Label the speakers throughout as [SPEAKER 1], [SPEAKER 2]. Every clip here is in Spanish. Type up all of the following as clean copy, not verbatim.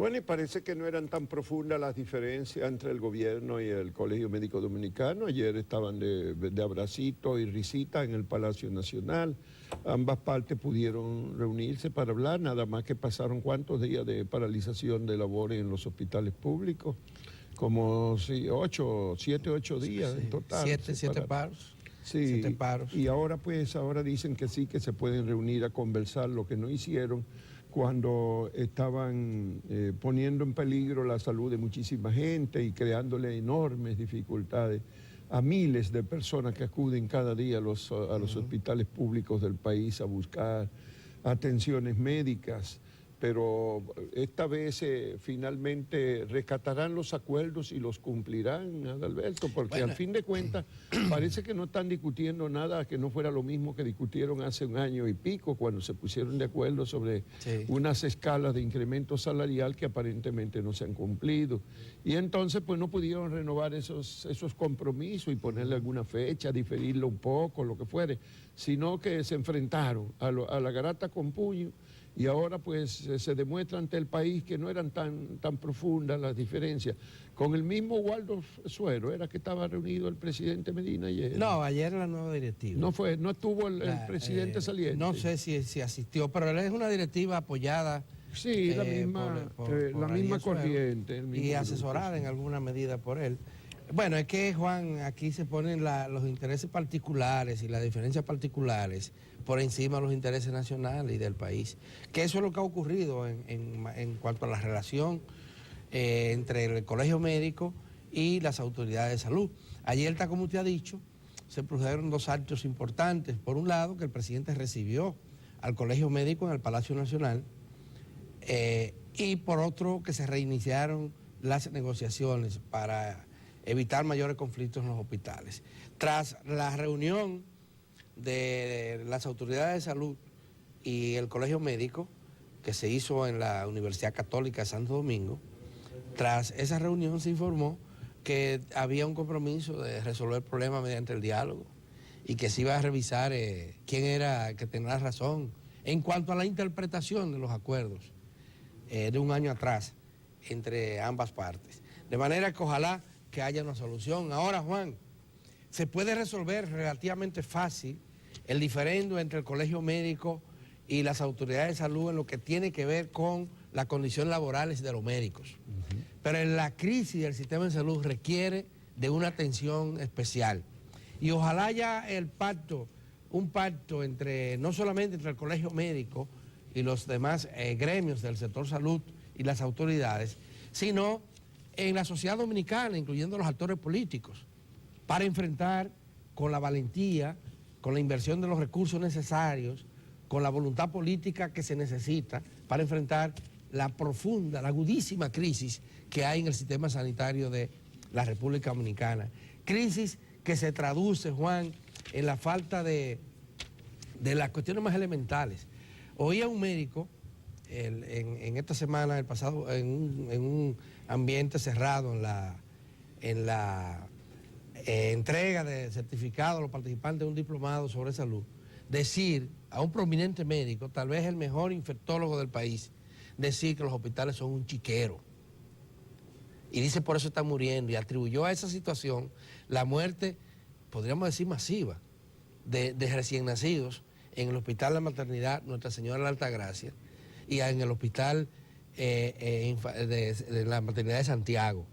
[SPEAKER 1] Bueno, y parece que no eran tan profundas las diferencias entre el gobierno y el Colegio Médico Dominicano. Ayer estaban de abracito y risita en el Palacio Nacional. Ambas partes pudieron reunirse para hablar, nada más que pasaron cuántos días de paralización de labores en los hospitales públicos. Como 7, 8 días en total.
[SPEAKER 2] Siete paros.
[SPEAKER 1] Sí,
[SPEAKER 2] 7 paros.
[SPEAKER 1] Y ahora ahora dicen que sí, que se pueden reunir a conversar, lo que no hicieron cuando estaban poniendo en peligro la salud de muchísima gente y creándole enormes dificultades a miles de personas que acuden cada día a los hospitales públicos del país a buscar atenciones médicas. Pero esta vez finalmente rescatarán los acuerdos y los cumplirán, Adalberto, porque al fin de cuentas parece que no están discutiendo nada que no fuera lo mismo que discutieron hace 1 año y pico, cuando se pusieron de acuerdo sobre unas escalas de incremento salarial que aparentemente no se han cumplido. Y entonces pues no pudieron renovar esos compromisos y ponerle alguna fecha, diferirlo un poco, lo que fuere, sino que se enfrentaron a la garata con puño. Y ahora pues se demuestra ante el país que no eran tan profundas las diferencias. Con el mismo Waldo Suero era que estaba reunido el presidente Medina ayer.
[SPEAKER 2] No, ayer la nueva directiva.
[SPEAKER 1] No estuvo el presidente saliente.
[SPEAKER 2] No sé si asistió, pero es una directiva apoyada.
[SPEAKER 1] Sí, la misma corriente.
[SPEAKER 2] Y asesorada en alguna medida por él. Bueno, es que, Juan, aquí se ponen los intereses particulares y las diferencias particulares por encima de los intereses nacionales y del país. Que eso es lo que ha ocurrido en cuanto a la relación entre el Colegio Médico y las autoridades de salud. Ayer, tal como usted ha dicho, se produjeron 2 actos importantes. Por un lado, que el presidente recibió al Colegio Médico en el Palacio Nacional y por otro, que se reiniciaron las negociaciones para evitar mayores conflictos en los hospitales. Tras la reunión de las autoridades de salud y el Colegio Médico, que se hizo en la Universidad Católica de Santo Domingo, tras esa reunión se informó que había un compromiso de resolver el problema mediante el diálogo y que se iba a revisar quién era que tenía razón en cuanto a la interpretación de los acuerdos de 1 año atrás entre ambas partes. De manera que ojalá que haya una solución. Ahora, Juan, se puede resolver relativamente fácil el diferendo entre el Colegio Médico y las autoridades de salud en lo que tiene que ver con las condiciones laborales de los médicos. Pero en la crisis del sistema de salud requiere de una atención especial. Y ojalá haya un pacto entre, no solamente entre el Colegio Médico y los demás gremios del sector salud y las autoridades, sino en la sociedad dominicana, incluyendo los actores políticos, para enfrentar con la valentía, con la inversión de los recursos necesarios, con la voluntad política que se necesita para enfrentar la profunda, la agudísima crisis que hay en el sistema sanitario de la República Dominicana. Crisis que se traduce, Juan, en la falta de las cuestiones más elementales. Oí a un médico en esta semana, el pasado, en un ambiente cerrado, en la entrega de certificados a los participantes de un diplomado sobre salud, decir a un prominente médico, tal vez el mejor infectólogo del país, decir que los hospitales son un chiquero. Y dice por eso están muriendo, y atribuyó a esa situación la muerte, podríamos decir masiva, de recién nacidos en el Hospital de la Maternidad Nuestra Señora de la Altagracia y en el Hospital de la Maternidad de Santiago.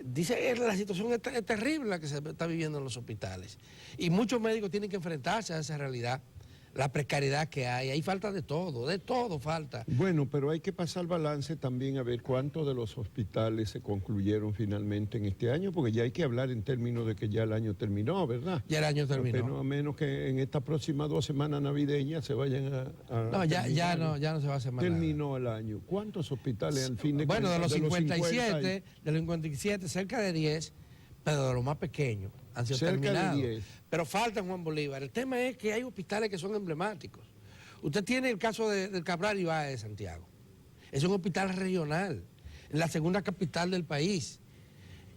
[SPEAKER 2] Dice que la situación es terrible la que se está viviendo en los hospitales y muchos médicos tienen que enfrentarse a esa realidad, la precariedad que hay falta de todo falta.
[SPEAKER 1] Bueno, pero hay que pasar balance también a ver cuántos de los hospitales se concluyeron finalmente en este año, porque ya hay que hablar en términos de que ya el año terminó, ¿verdad?
[SPEAKER 2] Ya el año terminó.
[SPEAKER 1] Pero a menos que en estas próximas 2 semanas navideñas se vayan
[SPEAKER 2] No, ya no se va a hacer más
[SPEAKER 1] terminó
[SPEAKER 2] nada.
[SPEAKER 1] El año. ¿Cuántos hospitales al fin de
[SPEAKER 2] cuentas? Bueno, de los
[SPEAKER 1] 57,
[SPEAKER 2] de los 57, cerca de 10, pero de los más pequeños han sido terminados.
[SPEAKER 1] De 10.
[SPEAKER 2] Pero faltan, Juan Bolívar. El tema es que hay hospitales que son emblemáticos. Usted tiene el caso del Cabral Ibáez de Santiago. Es un hospital regional, en la segunda capital del país.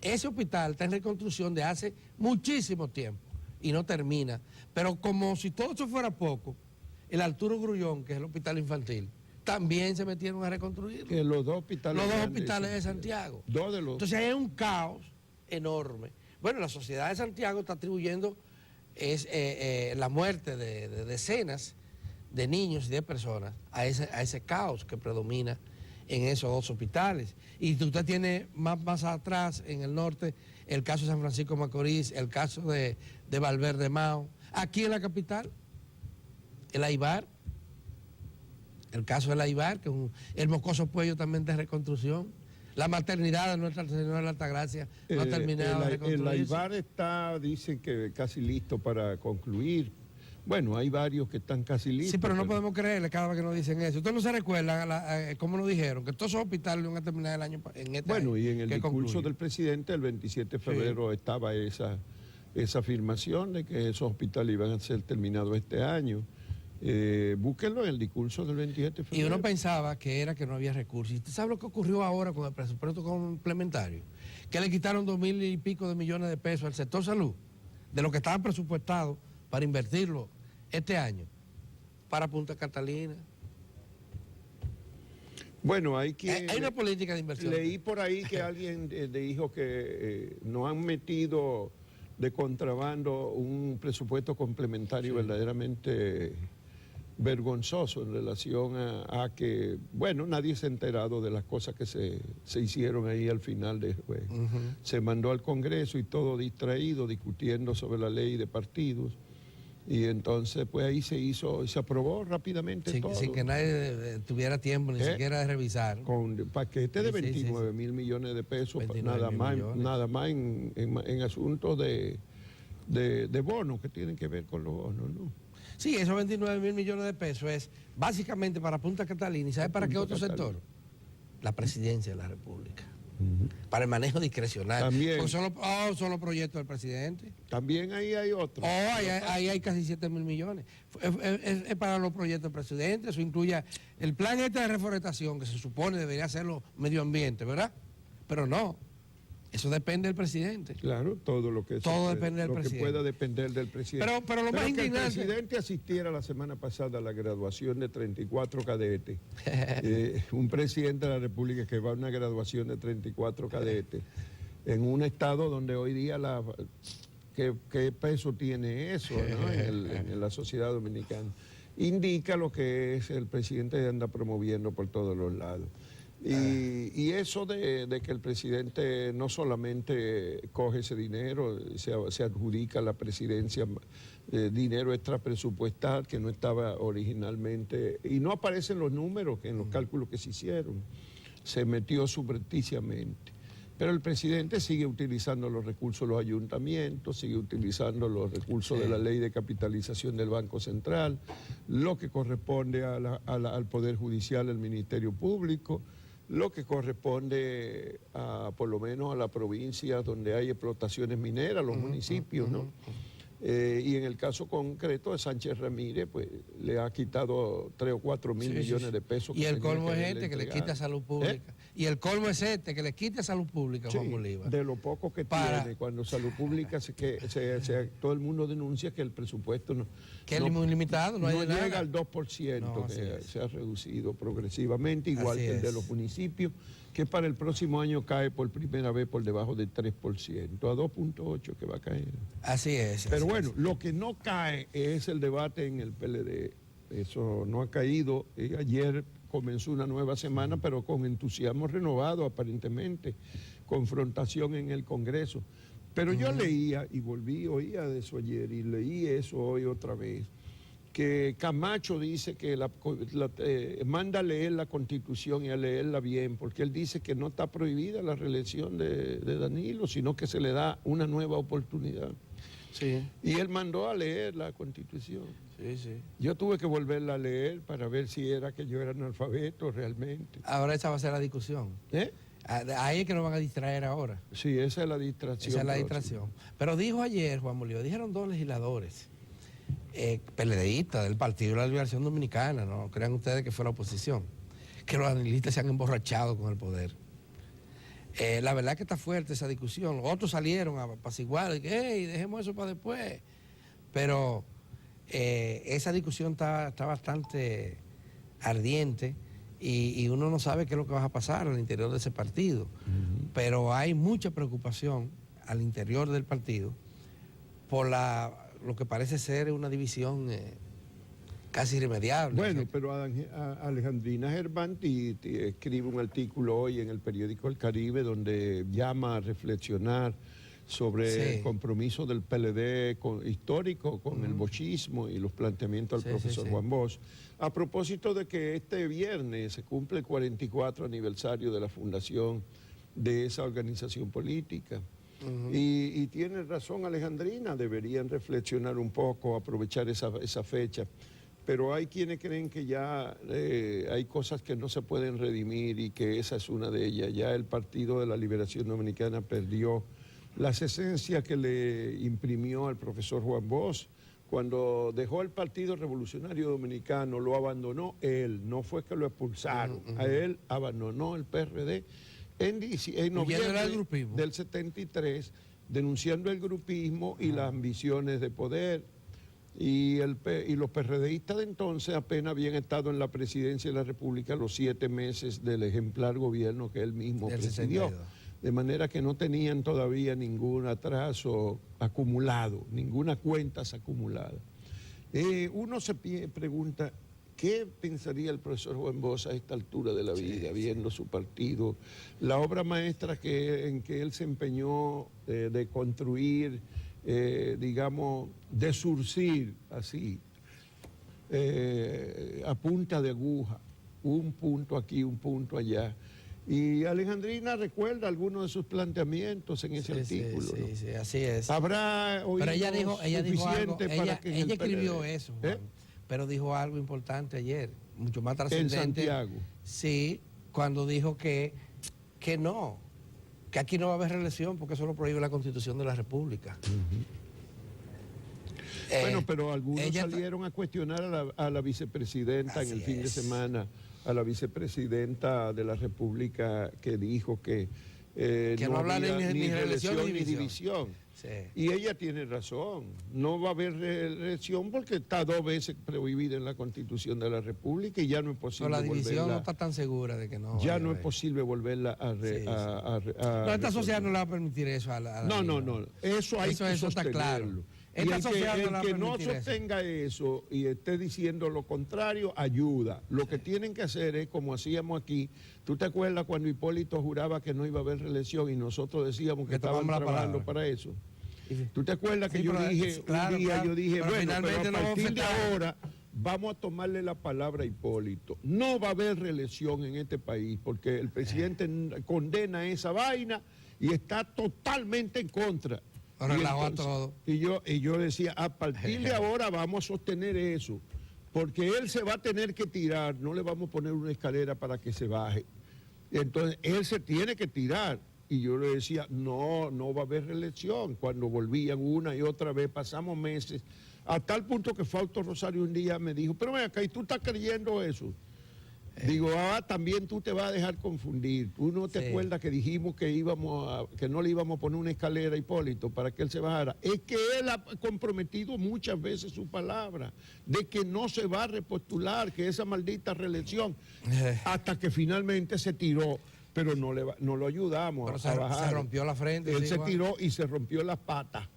[SPEAKER 2] Ese hospital está en reconstrucción de hace muchísimo tiempo y no termina. Pero como si todo eso fuera poco, el Arturo Grullón, que es el hospital infantil, también se metieron a reconstruirlo.
[SPEAKER 1] Que los dos hospitales.
[SPEAKER 2] Los dos
[SPEAKER 1] grandes
[SPEAKER 2] hospitales de Santiago.
[SPEAKER 1] Dos de los.
[SPEAKER 2] Entonces hay un caos enorme. Bueno, la sociedad de Santiago está atribuyendo la muerte de decenas de niños y de personas a ese caos que predomina en esos dos hospitales. Y usted tiene más atrás, en el norte, el caso de San Francisco de Macorís, el caso de Valverde Mao. Aquí en la capital, el Aibar, el caso del Aibar, que el Mocoso Puello también de reconstrucción. La maternidad de Nuestra Señora de la Altagracia no ha terminado de reconstruirse.
[SPEAKER 1] El Aibar está, dicen que casi listo para concluir. Bueno, hay varios que están casi listos.
[SPEAKER 2] Sí, pero no podemos creerle cada vez que nos dicen eso. ¿Usted no se recuerda cómo nos dijeron? Que todos esos hospitales van a terminar el año en este
[SPEAKER 1] Bueno,
[SPEAKER 2] año,
[SPEAKER 1] y en el discurso
[SPEAKER 2] concluye
[SPEAKER 1] del presidente el 27 de febrero estaba esa afirmación de que esos hospitales iban a ser terminados este año. Búsquenlo en el discurso del 27 de febrero.
[SPEAKER 2] Y uno pensaba que era que no había recursos. ¿Y usted sabe lo que ocurrió ahora con el presupuesto complementario? Que le quitaron 2.000 y pico de millones de pesos al sector salud, de lo que estaban presupuestados para invertirlo este año, para Punta Catalina.
[SPEAKER 1] Bueno, hay
[SPEAKER 2] una política de inversión.
[SPEAKER 1] Leí por ahí que alguien dijo que nos han metido de contrabando un presupuesto complementario verdaderamente vergonzoso en relación a que, bueno, nadie se ha enterado de las cosas que se hicieron ahí al final del juego. Se mandó al Congreso y todo distraído, discutiendo sobre la ley de partidos. Y entonces, pues ahí se aprobó rápidamente todo.
[SPEAKER 2] Sin que nadie tuviera tiempo ni siquiera de revisar.
[SPEAKER 1] Con paquete de 29.000 millones de pesos, nada más en asuntos de bonos que tienen que ver con los bonos, ¿no?
[SPEAKER 2] Sí, esos 29.000 millones de pesos es básicamente para Punta Catalina. ¿Y sabe para qué otro sector? La presidencia de la República. Para el manejo discrecional.
[SPEAKER 1] También.
[SPEAKER 2] Porque son los proyectos del presidente.
[SPEAKER 1] También ahí hay otros.
[SPEAKER 2] Ahí hay casi 7.000 millones. Es para los proyectos del presidente. Eso incluye el plan de reforestación, que se supone debería hacerlo medio ambiente, ¿verdad? Pero no. Eso depende del presidente.
[SPEAKER 1] Claro, todo lo que
[SPEAKER 2] depende del presidente.
[SPEAKER 1] Que pueda depender del presidente.
[SPEAKER 2] Pero lo más indignante,
[SPEAKER 1] que el presidente asistiera la semana pasada a la graduación de 34 cadetes. Un presidente de la República que va a una graduación de 34 cadetes en un estado donde hoy día ¿qué peso tiene eso, ¿no? en la sociedad dominicana? Indica lo que es el presidente anda promoviendo por todos los lados. Y eso de que el presidente no solamente coge ese dinero, se adjudica a la presidencia dinero extrapresupuestal que no estaba originalmente, y no aparecen los números en los cálculos que se hicieron, se metió subrepticiamente. Pero el presidente sigue utilizando los recursos de los ayuntamientos, sigue utilizando los recursos de la ley de capitalización del Banco Central, lo que corresponde al Poder Judicial, al Ministerio Público, lo que corresponde por lo menos a la provincia donde hay explotaciones mineras, los municipios, ¿no? Y en el caso concreto de Sánchez Ramírez, pues le ha quitado 3 o 4 mil millones de pesos.
[SPEAKER 2] Y el colmo es este que le quita salud pública. Y el colmo es este que le quita salud pública, Juan Bolívar.
[SPEAKER 1] De lo poco que tiene, cuando salud pública todo el mundo denuncia que el presupuesto
[SPEAKER 2] es muy limitado, no
[SPEAKER 1] llega al 2%, que se ha reducido progresivamente, igual que el de los municipios, que para el próximo año cae por primera vez por debajo del 3%, a 2.8% que va a caer.
[SPEAKER 2] Así es.
[SPEAKER 1] Pero bueno, lo que no cae es el debate en el PLD. Eso no ha caído. Ayer comenzó una nueva semana, pero con entusiasmo renovado aparentemente, confrontación en el Congreso. Pero yo leía, y oía de eso ayer, y leí eso hoy otra vez, que Camacho dice que manda a leer la Constitución y a leerla bien, porque él dice que no está prohibida la reelección de Danilo, sino que se le da una nueva oportunidad.
[SPEAKER 2] Sí.
[SPEAKER 1] Y él mandó a leer la Constitución.
[SPEAKER 2] Sí.
[SPEAKER 1] Yo tuve que volverla a leer para ver si era que yo era analfabeto realmente.
[SPEAKER 2] Ahora esa va a ser la discusión. Ahí es que nos van a distraer ahora.
[SPEAKER 1] Sí, esa es la distracción.
[SPEAKER 2] Esa es la distracción. Pero dijo ayer, Juan Bolívar, dijeron 2 legisladores, PLDistas del Partido de la Liberación Dominicana, no crean ustedes que fue la oposición, que los analistas se han emborrachado con el poder. La verdad que está fuerte esa discusión. Otros salieron a apaciguar y que, dejemos eso para después. Pero esa discusión está bastante ardiente y uno no sabe qué es lo que va a pasar al interior de ese partido. Pero hay mucha preocupación al interior del partido por lo que parece ser una división casi irremediable.
[SPEAKER 1] Bueno, pero Alejandrina Gervanti escribe un artículo hoy en el periódico El Caribe donde llama a reflexionar sobre el compromiso del PLD histórico con el bochismo y los planteamientos del profesor Juan Bosch, a propósito de que este viernes se cumple el 44 aniversario de la fundación de esa organización política. Y tiene razón Alejandrina, deberían reflexionar un poco, aprovechar esa fecha. Pero hay quienes creen que ya hay cosas que no se pueden redimir y que esa es una de ellas. Ya el Partido de la Liberación Dominicana perdió las esencias que le imprimió al profesor Juan Bosch. Cuando dejó el Partido Revolucionario Dominicano, lo abandonó él, no fue que lo expulsaron, a él abandonó el PRD en noviembre del 73, denunciando el grupismo y las ambiciones de poder. Y los PRDistas de entonces apenas habían estado en la presidencia de la República los 7 meses del ejemplar gobierno que él mismo presidió. De manera que no tenían todavía ningún atraso acumulado, ninguna cuentas acumulada. Uno se pregunta, ¿qué pensaría el profesor Juan Bosch a esta altura de la vida, viendo su partido? La obra maestra en que él se empeñó de construir, digamos, de surcir así, a punta de aguja, un punto aquí, un punto allá. Y Alejandrina recuerda algunos de sus planteamientos en ese artículo.
[SPEAKER 2] Sí, así es.
[SPEAKER 1] Habrá oído
[SPEAKER 2] pero ella dijo algo, ella escribió eso, Juan, pero dijo algo importante ayer, mucho más trascendente.
[SPEAKER 1] En Santiago.
[SPEAKER 2] Sí, cuando dijo que no, que aquí no va a haber reelección porque eso lo prohíbe la Constitución de la República.
[SPEAKER 1] Bueno, pero algunos salieron a cuestionar a la vicepresidenta en el fin de semana, a la vicepresidenta de la República, que dijo que no había ni reelección ni división. Sí. Y ella tiene razón, no va a haber reelección porque está 2 veces prohibida en la Constitución de la República y ya no es posible
[SPEAKER 2] volverla. La división no está tan segura de que no.
[SPEAKER 1] Ya no es posible volverla a
[SPEAKER 2] no, esta sociedad no le va a permitir eso a la
[SPEAKER 1] No, eso hay que sostenerlo.
[SPEAKER 2] Está claro.
[SPEAKER 1] Y el que no sostenga eso y esté diciendo lo contrario, ayuda. Lo que tienen que hacer es, como hacíamos aquí, ¿tú te acuerdas cuando Hipólito juraba que no iba a haber reelección y nosotros decíamos que estaban trabajando para eso? ¿Tú te acuerdas que yo dije, yo dije, bueno, pero a partir de ahora vamos a tomarle la palabra a Hipólito? No va a haber reelección en este país porque el presidente condena esa vaina y está totalmente en contra. Y yo decía, a partir de ahora vamos a sostener eso, porque él se va a tener que tirar, no le vamos a poner una escalera para que se baje. Entonces, él se tiene que tirar. Y yo le decía, no va a haber reelección. Cuando volvían una y otra vez, pasamos meses, a tal punto que Fausto Rosario un día me dijo, pero ven acá, ¿y tú estás creyendo eso? Digo, también tú te vas a dejar confundir. ¿Tú no te acuerdas que dijimos que no le íbamos a poner una escalera a Hipólito para que él se bajara? Es que él ha comprometido muchas veces su palabra de que no se va a repostular, que esa maldita reelección, hasta que finalmente se tiró, pero no lo ayudamos a bajar.
[SPEAKER 2] Se rompió la frente.
[SPEAKER 1] Él se tiró y se rompió las patas.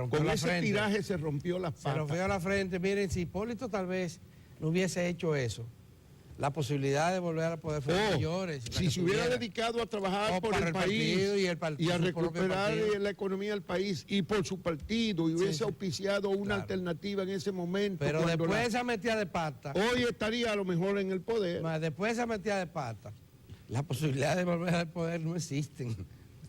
[SPEAKER 1] Con ese tiraje se rompió las patas.
[SPEAKER 2] Se rompió la frente. Miren, si Hipólito tal vez no hubiese hecho eso, la posibilidad de volver a poder ser mayores.
[SPEAKER 1] Si se hubiera dedicado a trabajar por el país y a recuperar la economía del país y por su partido y hubiese auspiciado una alternativa en ese momento.
[SPEAKER 2] Pero después de esa metida de pata.
[SPEAKER 1] Hoy estaría a lo mejor en el poder.
[SPEAKER 2] Después de esa metida de pata, las posibilidades de volver al poder no existen.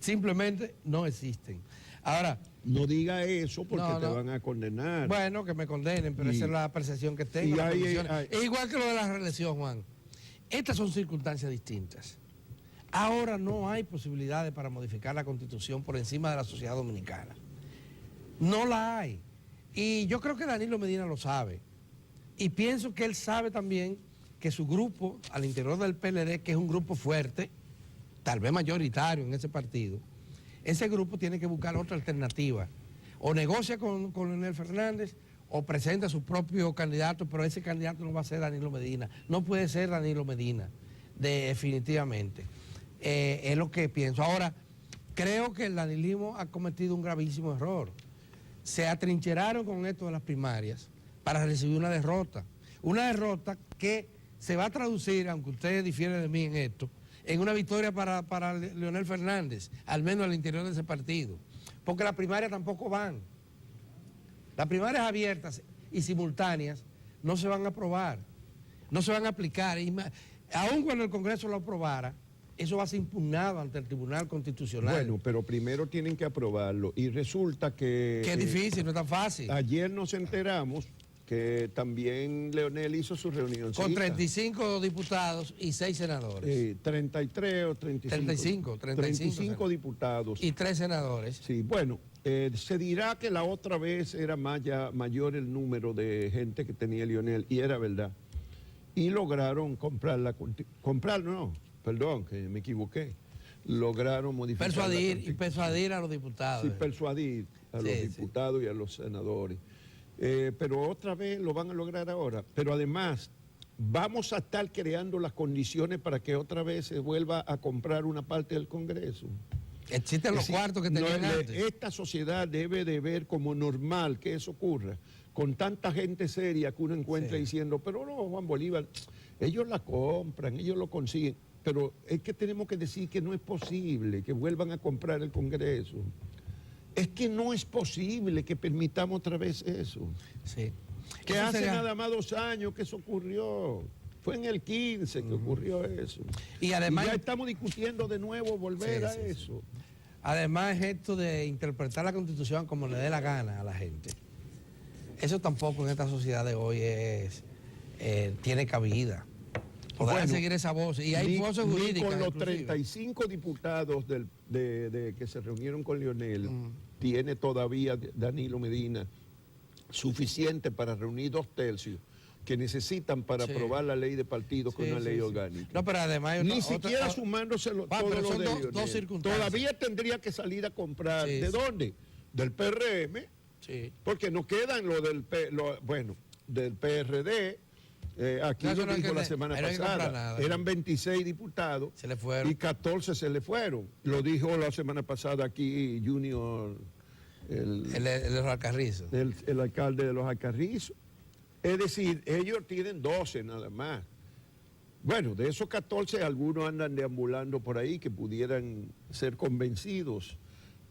[SPEAKER 2] Simplemente no existen. Ahora,
[SPEAKER 1] no diga eso porque te van a condenar.
[SPEAKER 2] Bueno, que me condenen, pero esa es la percepción que tengo. Es igual que lo de la reelección, Juan. Estas son circunstancias distintas. Ahora no hay posibilidades para modificar la Constitución por encima de la sociedad dominicana. No la hay. Y yo creo que Danilo Medina lo sabe. Y pienso que él sabe también que su grupo, al interior del PLD, que es un grupo fuerte, tal vez mayoritario en ese partido, ese grupo tiene que buscar otra alternativa. O negocia con Leonel Fernández o presenta su propio candidato, pero ese candidato no va a ser Danilo Medina. No puede ser Danilo Medina, definitivamente. Es lo que pienso. Ahora, creo que el danilismo ha cometido un gravísimo error. Se atrincheraron con esto de las primarias para recibir una derrota. Una derrota que se va a traducir, aunque usted difiere de mí en esto, en una victoria para Leonel Fernández, al menos al interior de ese partido. Porque las primarias tampoco van. Las primarias abiertas y simultáneas no se van a aprobar, no se van a aplicar. Y aun cuando el Congreso lo aprobara, eso va a ser impugnado ante el Tribunal Constitucional.
[SPEAKER 1] Bueno, pero primero tienen que aprobarlo. Y resulta que...
[SPEAKER 2] Que es difícil, no es tan fácil.
[SPEAKER 1] Ayer nos enteramos que también Leonel hizo su reunión.
[SPEAKER 2] Con 35 diputados y 6 senadores.
[SPEAKER 1] 33 o 35. 35 diputados.
[SPEAKER 2] Y 3 senadores.
[SPEAKER 1] Sí, bueno, se dirá que la otra vez era mayor el número de gente que tenía Leonel, y era verdad. Y lograron que me equivoqué. Lograron modificar.
[SPEAKER 2] Persuadir a los diputados.
[SPEAKER 1] Sí, persuadir a los diputados y a los senadores. Pero otra vez lo van a lograr ahora. Pero además, vamos a estar creando las condiciones para que otra vez se vuelva a comprar una parte del Congreso.
[SPEAKER 2] Existen los cuartos que tenían antes.
[SPEAKER 1] Esta sociedad debe de ver como normal que eso ocurra, con tanta gente seria que uno encuentra diciendo, pero no, Juan Bolívar, ellos la compran, ellos lo consiguen. Pero es que tenemos que decir que no es posible que vuelvan a comprar el Congreso. Es que no es posible que permitamos otra vez eso.
[SPEAKER 2] Sí.
[SPEAKER 1] Que hace nada más 2 años que eso ocurrió. Fue en el 15 que ocurrió eso.
[SPEAKER 2] Y además...
[SPEAKER 1] Y ya estamos discutiendo de nuevo volver a eso.
[SPEAKER 2] Además, esto de interpretar la Constitución como le dé la gana a la gente. Eso tampoco en esta sociedad de hoy tiene cabida. Podrán seguir esa voz. Y hay voces jurídicas.
[SPEAKER 1] Con los 35 diputados que se reunieron con Leonel, tiene todavía Danilo Medina suficiente para reunir 2/3 que necesitan para aprobar la ley de partidos con una ley orgánica.
[SPEAKER 2] No, pero además...
[SPEAKER 1] Ni siquiera sumándose todos los de Leonel.
[SPEAKER 2] Dos circunstancias.
[SPEAKER 1] Todavía tendría que salir a comprar. ¿De dónde? Del PRM, porque no quedan del PRD. Aquí lo dijo la semana pasada, eran 26 diputados y 14 se le fueron. Lo dijo la semana pasada aquí Junior,
[SPEAKER 2] el Alcarrizo.
[SPEAKER 1] El alcalde de los Alcarrizos. Es decir, ellos tienen 12 nada más. Bueno, de esos 14 algunos andan deambulando por ahí que pudieran ser convencidos.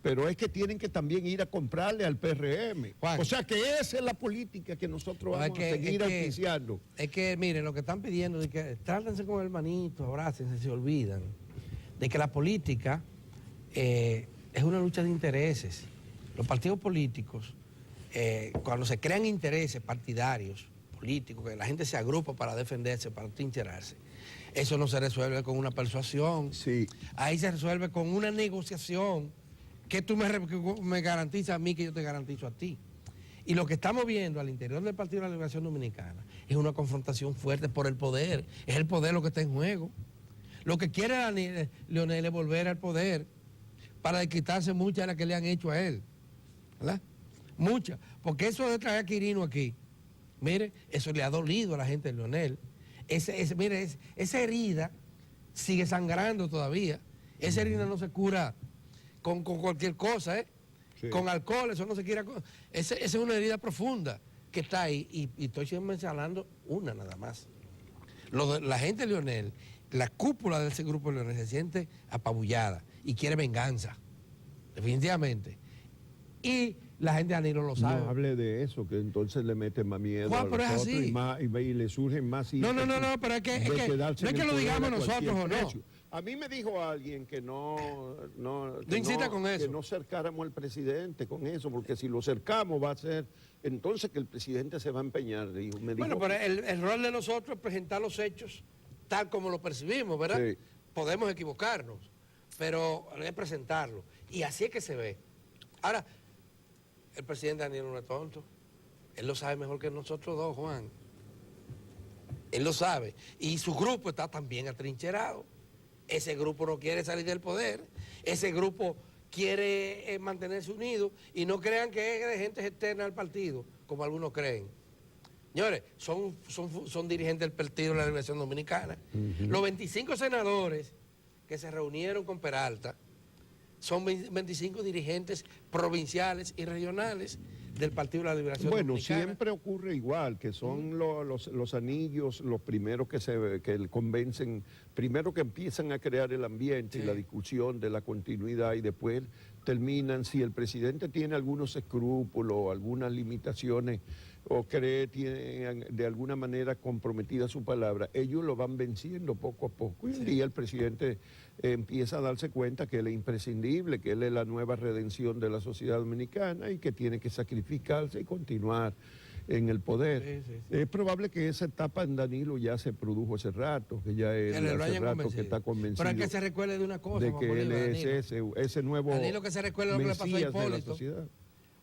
[SPEAKER 1] Pero es que tienen que también ir a comprarle al PRM.
[SPEAKER 2] Juan,
[SPEAKER 1] o sea que esa es la política que nosotros vamos a seguir auspiciando.
[SPEAKER 2] Es que, miren, lo que están pidiendo es que trátense con el hermanito, abrácense, se olvidan de que la política es una lucha de intereses. Los partidos políticos, cuando se crean intereses partidarios, políticos, que la gente se agrupa para defenderse, para trincherarse, eso no se resuelve con una persuasión.
[SPEAKER 1] Sí.
[SPEAKER 2] Ahí se resuelve con una negociación que tú me garantizas a mí, que yo te garantizo a ti. Y lo que estamos viendo al interior del Partido de la Liberación Dominicana es una confrontación fuerte por el poder. Es el poder lo que está en juego. Lo que quiere Leonel es volver al poder para quitarse muchas de las que le han hecho a él. ¿Verdad? Muchas. Porque eso de traer a Quirino aquí, mire, eso le ha dolido a la gente de Leonel. Mire, esa herida sigue sangrando todavía. Esa herida no se cura con cualquier cosa, Sí. Con alcohol, eso no se quiere. Esa es una herida profunda que está ahí, y estoy siempre señalando una nada más. La gente de Leonel, la cúpula de ese grupo de Leonel se siente apabullada y quiere venganza, definitivamente. Y la gente de Danilo lo sabe.
[SPEAKER 1] No hable de eso, que entonces le mete más miedo
[SPEAKER 2] Juan,
[SPEAKER 1] a
[SPEAKER 2] pero
[SPEAKER 1] los
[SPEAKER 2] es
[SPEAKER 1] otros
[SPEAKER 2] así.
[SPEAKER 1] y le surgen más
[SPEAKER 2] No, pero es que lo digamos nosotros o no.
[SPEAKER 1] A mí me dijo alguien que no
[SPEAKER 2] incita con eso.
[SPEAKER 1] Que no cercáramos al presidente con eso, porque si lo cercamos va a ser entonces que el presidente se va a empeñar.
[SPEAKER 2] Bueno, pero el rol de nosotros es presentar los hechos tal como lo percibimos, ¿verdad? Sí. Podemos equivocarnos, pero es presentarlo. Y así es que se ve. Ahora, el presidente Danilo no es tonto. Él lo sabe mejor que nosotros dos, Juan. Él lo sabe. Y su grupo está también atrincherado. Ese grupo no quiere salir del poder. Ese grupo quiere mantenerse unido y no crean que es de gente externa al partido, como algunos creen. Señores, son dirigentes del Partido de la Liberación Dominicana. Los 25 senadores que se reunieron con Peralta son 25 dirigentes provinciales y regionales del Partido de la Liberación Dominicana.
[SPEAKER 1] Bueno, siempre ocurre igual, que son los anillos los primeros que convencen, primero que empiezan a crear el ambiente y la discusión de la continuidad y después terminan, si el presidente tiene algunos escrúpulos, algunas limitaciones o cree tiene de alguna manera comprometida su palabra, ellos lo van venciendo poco a poco. Y un día el presidente empieza a darse cuenta que él es imprescindible, que él es la nueva redención de la sociedad dominicana y que tiene que sacrificarse y continuar en el poder. Es probable que esa etapa en Danilo ya se produjo hace rato, que ya él hace rato que está convencido.
[SPEAKER 2] Pero hay que se recuerde de una cosa,
[SPEAKER 1] de que él es ese nuevo
[SPEAKER 2] Danilo, que se recuerde lo que le pasó a
[SPEAKER 1] Mesías de la
[SPEAKER 2] Hipólito.
[SPEAKER 1] sociedad.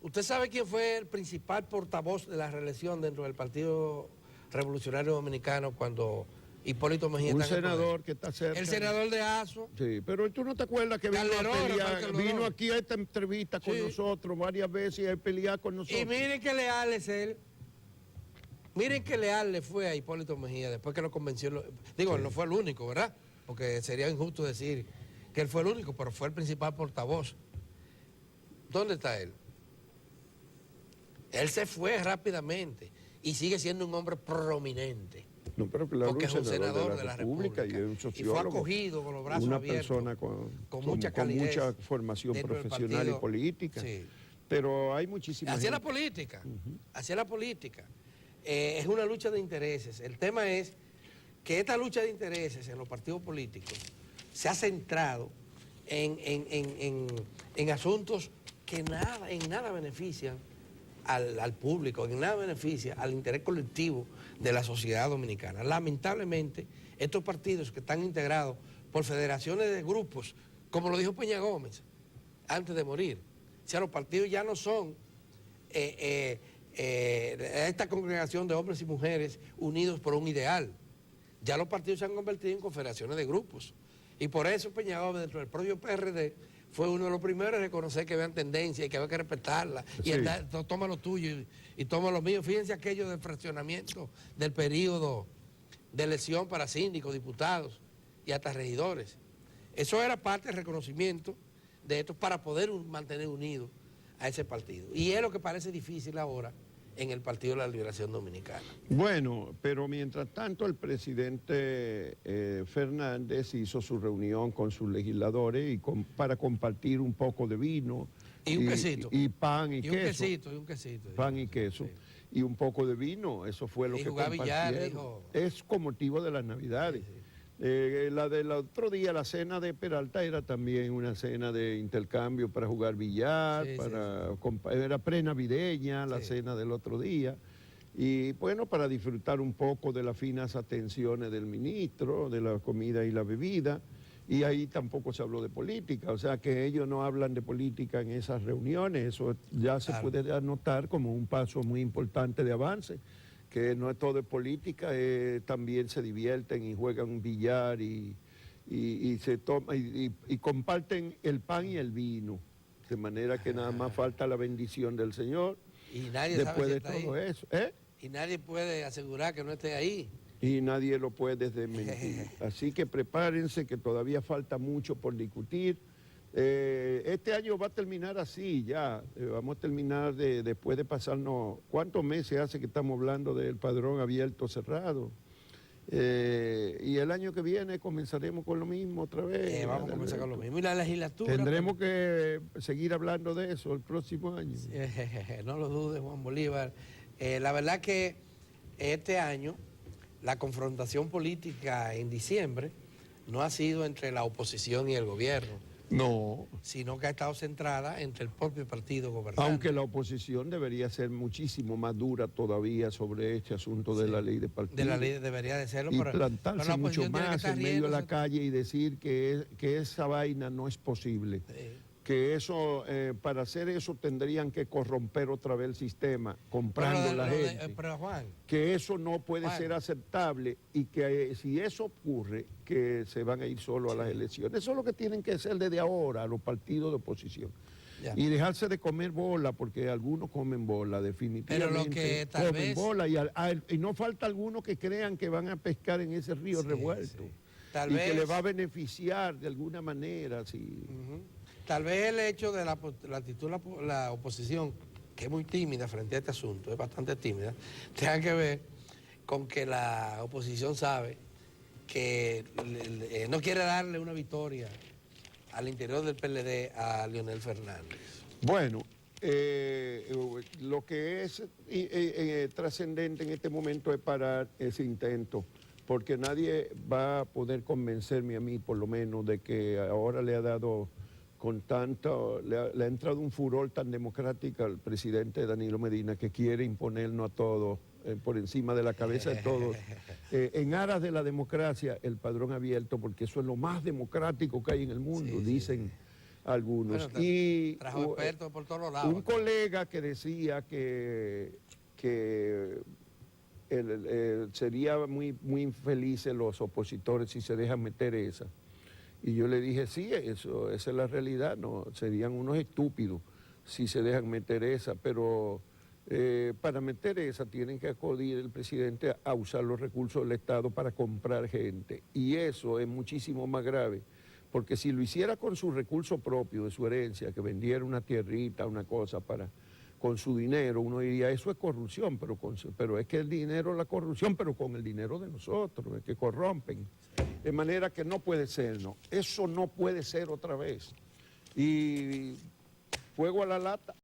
[SPEAKER 2] ¿Usted sabe quién fue el principal portavoz de la reelección dentro del Partido Revolucionario Dominicano cuando Hipólito Mejía
[SPEAKER 1] Un
[SPEAKER 2] está en el
[SPEAKER 1] senador
[SPEAKER 2] poder?
[SPEAKER 1] que está cerca.
[SPEAKER 2] El senador de ASO.
[SPEAKER 1] Sí, pero tú no te acuerdas que vino aquí a esta entrevista con nosotros varias veces y a pelear con nosotros.
[SPEAKER 2] Y miren qué leal es él. Miren qué leal le fue a Hipólito Mejía después que lo convenció. Digo, él no fue el único, ¿verdad? Porque sería injusto decir que él fue el único, pero fue el principal portavoz. ¿Dónde está él? Él se fue rápidamente y sigue siendo un hombre prominente.
[SPEAKER 1] No, pero claro,
[SPEAKER 2] porque es un senador de la República
[SPEAKER 1] y es un sociólogo,
[SPEAKER 2] y fue acogido con los brazos
[SPEAKER 1] una
[SPEAKER 2] abiertos.
[SPEAKER 1] Persona con
[SPEAKER 2] mucha calidez,
[SPEAKER 1] con mucha formación profesional y política.
[SPEAKER 2] Sí.
[SPEAKER 1] Pero hay muchísimas.
[SPEAKER 2] Hacia la política, hacia la política. Es una lucha de intereses. El tema es que esta lucha de intereses en los partidos políticos se ha centrado en asuntos que en nada benefician al público, en nada beneficia al interés colectivo de la sociedad dominicana. Lamentablemente, estos partidos que están integrados por federaciones de grupos, como lo dijo Peña Gómez antes de morir, o sea, los partidos ya no son esta congregación de hombres y mujeres unidos por un ideal. Ya los partidos se han convertido en confederaciones de grupos. Y por eso Peña Gómez, dentro del propio PRD, fue uno de los primeros en reconocer que vean tendencia y que había que respetarla. Y toma lo tuyo y toma lo mío. Fíjense aquello del fraccionamiento del periodo de elección para síndicos, diputados y hasta regidores. Eso era parte del reconocimiento de esto para poder mantener unido a ese partido. Y es lo que parece difícil ahora en el Partido de la Liberación Dominicana.
[SPEAKER 1] Bueno, pero mientras tanto el presidente Fernández hizo su reunión con sus legisladores para compartir un poco de vino.
[SPEAKER 2] Y un quesito.
[SPEAKER 1] Y pan y queso.
[SPEAKER 2] Y un quesito.
[SPEAKER 1] Pan y queso. Sí. Y un poco de vino, eso fue lo que compartieron. Es con motivo de las Navidades. Sí, sí. La del otro día, la cena de Peralta, era también una cena de intercambio para jugar billar, era prenavideña la cena del otro día, y bueno, para disfrutar un poco de las finas atenciones del ministro, de la comida y la bebida, y ahí tampoco se habló de política, o sea que ellos no hablan de política en esas reuniones, eso ya se puede anotar como un paso muy importante de avance, que no es todo de política, también se divierten y juegan billar y se toma y comparten el pan y el vino, de manera que nada más falta la bendición del Señor.
[SPEAKER 2] Y nadie
[SPEAKER 1] después
[SPEAKER 2] sabe
[SPEAKER 1] de todo
[SPEAKER 2] ahí.
[SPEAKER 1] eso.
[SPEAKER 2] Y nadie puede asegurar que no esté ahí.
[SPEAKER 1] Y nadie lo puede desmentir. Así que prepárense, que todavía falta mucho por discutir. Este año va a terminar así ya, vamos a terminar después de pasarnos, ¿cuántos meses hace que estamos hablando del padrón abierto cerrado? Y el año que viene comenzaremos con lo mismo otra vez.
[SPEAKER 2] Vamos a comenzar con lo mismo. Y la legislatura.
[SPEAKER 1] Tendremos que seguir hablando de eso el próximo año.
[SPEAKER 2] No lo dudes, Juan Bolívar. La verdad que este año la confrontación política en diciembre no ha sido entre la oposición y el gobierno.
[SPEAKER 1] No.
[SPEAKER 2] Sino que ha estado centrada entre el propio partido gobernante.
[SPEAKER 1] Aunque la oposición debería ser muchísimo más dura todavía sobre este asunto de la ley de partidos.
[SPEAKER 2] De la ley debería de serlo.
[SPEAKER 1] Y plantarse mucho más en medio de la calle y decir que esa vaina no es posible.
[SPEAKER 2] Sí.
[SPEAKER 1] que eso, para hacer eso tendrían que corromper otra vez el sistema, comprando la gente.
[SPEAKER 2] Pero Juan,
[SPEAKER 1] Que eso no puede ser aceptable y que si eso ocurre, que se van a ir solo a las elecciones. Eso es lo que tienen que hacer desde ahora los partidos de oposición.
[SPEAKER 2] ya.
[SPEAKER 1] Y dejarse de comer bola, porque algunos comen bola, definitivamente.
[SPEAKER 2] Pero lo que tal
[SPEAKER 1] comen
[SPEAKER 2] vez...
[SPEAKER 1] bola y no falta algunos que crean que van a pescar en ese río revuelto.
[SPEAKER 2] Sí. Tal
[SPEAKER 1] y
[SPEAKER 2] vez...
[SPEAKER 1] que le va a beneficiar de alguna manera. Sí.
[SPEAKER 2] Tal vez el hecho de la actitud de la oposición, que es muy tímida frente a este asunto, es bastante tímida, tenga que ver con que la oposición sabe que no quiere darle una victoria al interior del PLD a Leonel Fernández.
[SPEAKER 1] Bueno, lo que es trascendente en este momento es parar ese intento, porque nadie va a poder convencerme a mí, por lo menos, de que ahora le ha dado con tanto, le ha entrado un furor tan democrático al presidente Danilo Medina, que quiere imponernos a todos, por encima de la cabeza de todos, en aras de la democracia, el padrón abierto, porque eso es lo más democrático que hay en el mundo, dicen algunos.
[SPEAKER 2] Bueno,
[SPEAKER 1] y
[SPEAKER 2] trajo expertos por todos lados.
[SPEAKER 1] un colega que decía que sería muy infelices los opositores si se dejan meter esa. Y yo le dije, sí, esa es la realidad, no, serían unos estúpidos si se dejan meter esa, pero para meter esa tienen que acudir el presidente a usar los recursos del Estado para comprar gente. Y eso es muchísimo más grave, porque si lo hiciera con su recurso propio, de su herencia, que vendiera una tierrita, una cosa con su dinero, uno diría, eso es corrupción, pero es que el dinero, la corrupción, pero con el dinero de nosotros, es que corrompen. De manera que no puede ser, no. Eso no puede ser otra vez. Y fuego a la lata.